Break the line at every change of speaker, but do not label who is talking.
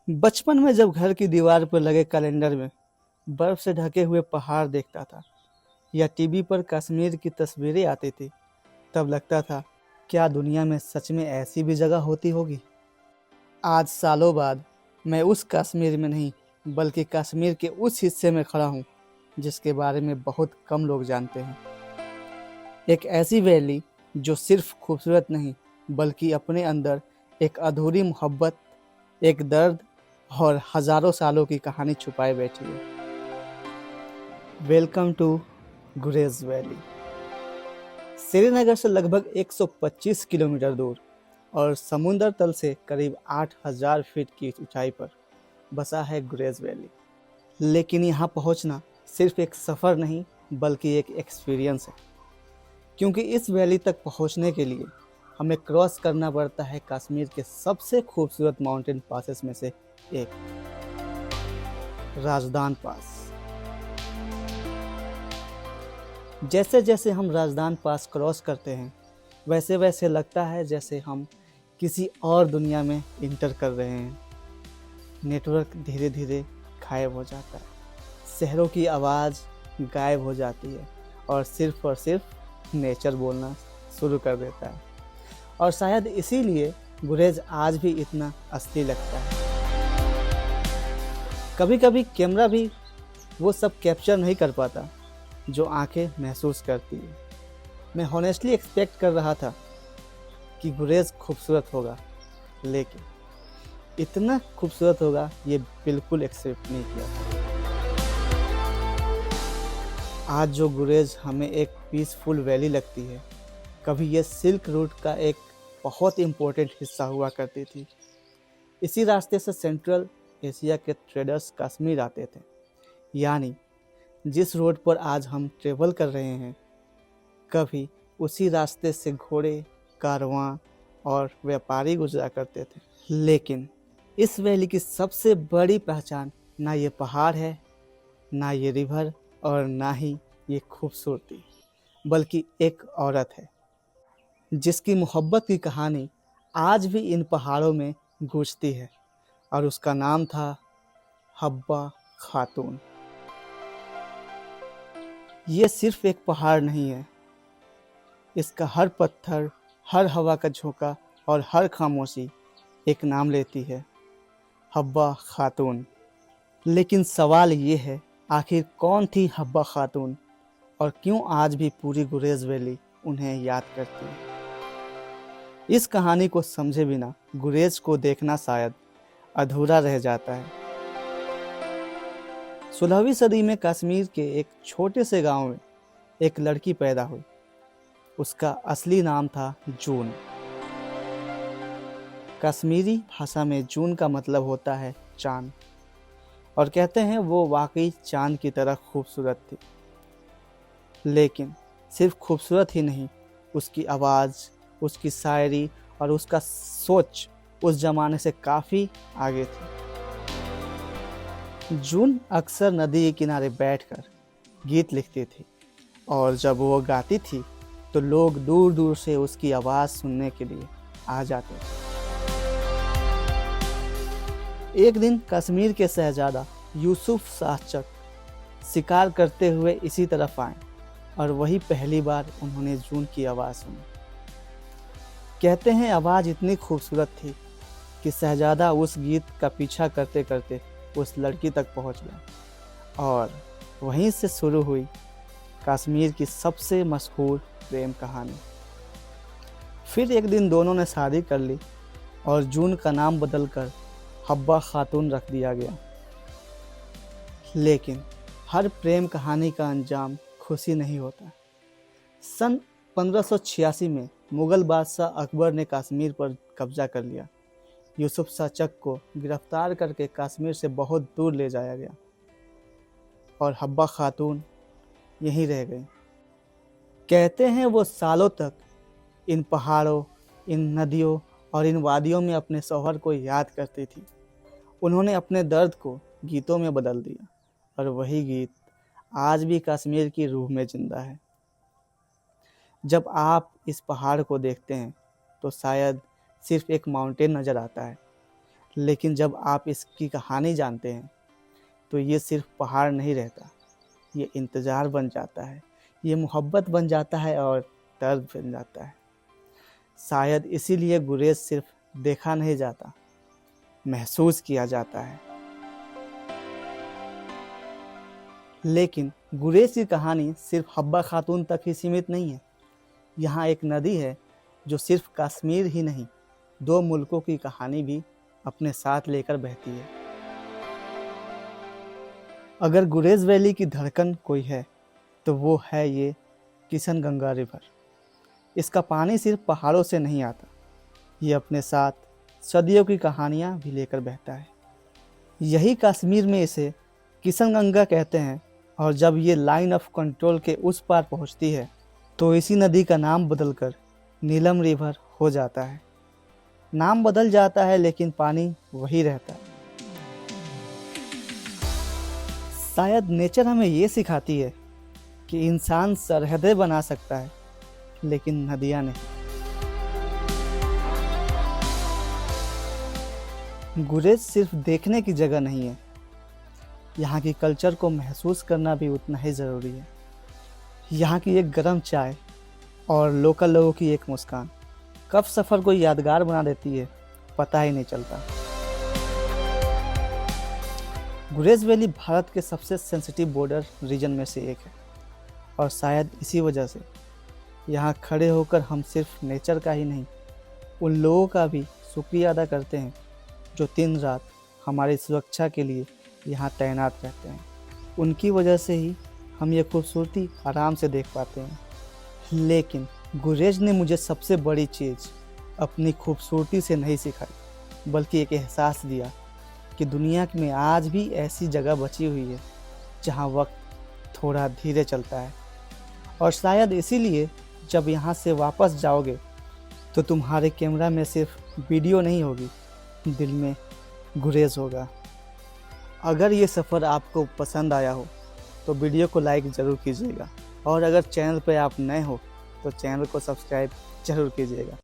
बचपन में जब घर की दीवार पर लगे कैलेंडर में बर्फ से ढके हुए पहाड़ देखता था या टीवी पर कश्मीर की तस्वीरें आती थी, तब लगता था क्या दुनिया में सच में ऐसी भी जगह होती होगी। आज सालों बाद मैं उस कश्मीर में नहीं बल्कि कश्मीर के उस हिस्से में खड़ा हूँ जिसके बारे में बहुत कम लोग जानते हैं। एक ऐसी वैली जो सिर्फ खूबसूरत नहीं बल्कि अपने अंदर एक अधूरी मोहब्बत, एक दर्द और हजारों सालों की कहानी छुपाए बैठी है। Welcome to Gurez valley. Srinagar से लगभग 125 किलोमीटर दूर और समुंदर तल से करीब 8000 फीट की ऊंचाई पर बसा है गुरेज वैली। लेकिन यहाँ पहुँचना सिर्फ एक सफ़र नहीं बल्कि एक एक्सपीरियंस है, क्योंकि इस वैली तक पहुँचने के लिए हमें क्रॉस करना पड़ता है कश्मीर के सबसे खूबसूरत माउंटेन पासेस में से एक, राजदान पास। जैसे जैसे हम राजदान पास क्रॉस करते हैं वैसे वैसे लगता है जैसे हम किसी और दुनिया में इंटर कर रहे हैं। नेटवर्क धीरे धीरे गायब हो जाता है, शहरों की आवाज़ गायब हो जाती है और सिर्फ नेचर बोलना शुरू कर देता है। और शायद इसीलिए गुरेज आज भी इतना असली लगता है। कभी कभी कैमरा भी वो सब कैप्चर नहीं कर पाता जो आंखें महसूस करती है। मैं हॉनेस्टली एक्सपेक्ट कर रहा था कि गुरेज खूबसूरत होगा, लेकिन इतना खूबसूरत होगा ये बिल्कुल एक्सेप्ट नहीं किया था। आज जो गुरेज हमें एक पीसफुल वैली लगती है, कभी ये सिल्क रूट का एक बहुत इम्पोर्टेंट हिस्सा हुआ करती थी। इसी रास्ते से सेंट्रल एशिया के ट्रेडर्स कश्मीर आते थे। यानी जिस रोड पर आज हम ट्रेवल कर रहे हैं, कभी उसी रास्ते से घोड़े, कारवां और व्यापारी गुजरा करते थे। लेकिन इस वैली की सबसे बड़ी पहचान ना ये पहाड़ है, ना ये रिवर और ना ही ये खूबसूरती, बल्कि एक औरत है जिसकी मोहब्बत की कहानी आज भी इन पहाड़ों में गूंजती है, और उसका नाम था हब्बा खातून। ये सिर्फ एक पहाड़ नहीं है, इसका हर पत्थर, हर हवा का झोंका और हर खामोशी एक नाम लेती है, हब्बा खातून। लेकिन सवाल ये है, आखिर कौन थी हब्बा खातून और क्यों आज भी पूरी गुरेज वैली उन्हें याद करती है। इस कहानी को समझे बिना गुरेज को देखना शायद अधूरा रह जाता है। 16वीं सदी में कश्मीर के एक छोटे से गांव में एक लड़की पैदा हुई। उसका असली नाम था जून। कश्मीरी भाषा में जून का मतलब होता है चांद, और कहते हैं वो वाकई चांद की तरह खूबसूरत थी। लेकिन सिर्फ खूबसूरत ही नहीं, उसकी आवाज़, उसकी शायरी और उसका सोच उस ज़माने से काफ़ी आगे थी। जून अक्सर नदी के किनारे बैठकर गीत लिखती थी, और जब वो गाती थी तो लोग दूर दूर से उसकी आवाज़ सुनने के लिए आ जाते थे। एक दिन कश्मीर के शहजादा यूसुफ शाह चक शिकार करते हुए इसी तरफ आए, और वही पहली बार उन्होंने जून की आवाज़ सुनी। कहते हैं आवाज़ इतनी खूबसूरत थी कि शहजादा उस गीत का पीछा करते करते उस लड़की तक पहुंच गया, और वहीं से शुरू हुई कश्मीर की सबसे मशहूर प्रेम कहानी। फिर एक दिन दोनों ने शादी कर ली और जून का नाम बदलकर हब्बा खातून रख दिया गया। लेकिन हर प्रेम कहानी का अंजाम खुशी नहीं होता। सन 1586 में मुगल बादशाह अकबर ने कश्मीर पर कब्जा कर लिया। यूसुफ शाह चक को गिरफ्तार करके कश्मीर से बहुत दूर ले जाया गया, और हब्बा खातून यहीं रह गई। कहते हैं वो सालों तक इन पहाड़ों, इन नदियों और इन वादियों में अपने शौहर को याद करती थी। उन्होंने अपने दर्द को गीतों में बदल दिया, और वही गीत आज भी कश्मीर की रूह में जिंदा है। जब आप इस पहाड़ को देखते हैं तो शायद सिर्फ एक माउंटेन नज़र आता है, लेकिन जब आप इसकी कहानी जानते हैं तो ये सिर्फ पहाड़ नहीं रहता, ये इंतज़ार बन जाता है, ये मोहब्बत बन जाता है और दर्द बन जाता है। शायद इसीलिए गुरेज सिर्फ देखा नहीं जाता, महसूस किया जाता है। लेकिन गुरेज की कहानी सिर्फ हब्बा खातून तक ही सीमित नहीं है। यहाँ एक नदी है जो सिर्फ कश्मीर ही नहीं, 2 मुल्कों की कहानी भी अपने साथ लेकर बहती है। अगर गुरेज वैली की धड़कन कोई है तो वो है ये किशनगंगा रिवर। इसका पानी सिर्फ पहाड़ों से नहीं आता, ये अपने साथ सदियों की कहानियाँ भी लेकर बहता है। यही कश्मीर में इसे किशनगंगा कहते हैं, और जब ये लाइन ऑफ कंट्रोल के उस पार पहुँचती है तो इसी नदी का नाम बदलकर नीलम रिवर हो जाता है। नाम बदल जाता है लेकिन पानी वही रहता है। शायद नेचर हमें ये सिखाती है कि इंसान सरहदें बना सकता है लेकिन नदियाँ नहीं। गुरेज सिर्फ देखने की जगह नहीं है, यहाँ की कल्चर को महसूस करना भी उतना ही ज़रूरी है। यहाँ की एक गर्म चाय और लोकल लोगों की एक मुस्कान कब सफ़र को यादगार बना देती है पता ही नहीं चलता। गुरेज वैली भारत के सबसे सेंसिटिव बॉर्डर रीजन में से एक है, और शायद इसी वजह से यहाँ खड़े होकर हम सिर्फ नेचर का ही नहीं, उन लोगों का भी शुक्रिया अदा करते हैं जो दिन रात हमारी सुरक्षा के लिए यहाँ तैनात रहते हैं। उनकी वजह से ही हम ये खूबसूरती आराम से देख पाते हैं। लेकिन गुरेज ने मुझे सबसे बड़ी चीज़ अपनी खूबसूरती से नहीं सिखाई, बल्कि एक एहसास दिया कि दुनिया में आज भी ऐसी जगह बची हुई है जहाँ वक्त थोड़ा धीरे चलता है। और शायद इसीलिए जब यहाँ से वापस जाओगे तो तुम्हारे कैमरा में सिर्फ वीडियो नहीं होगी, दिल में गुरेज होगा। अगर ये सफ़र आपको पसंद आया हो तो वीडियो को लाइक ज़रूर कीजिएगा, और अगर चैनल पर आप नए हो तो चैनल को सब्सक्राइब ज़रूर कीजिएगा।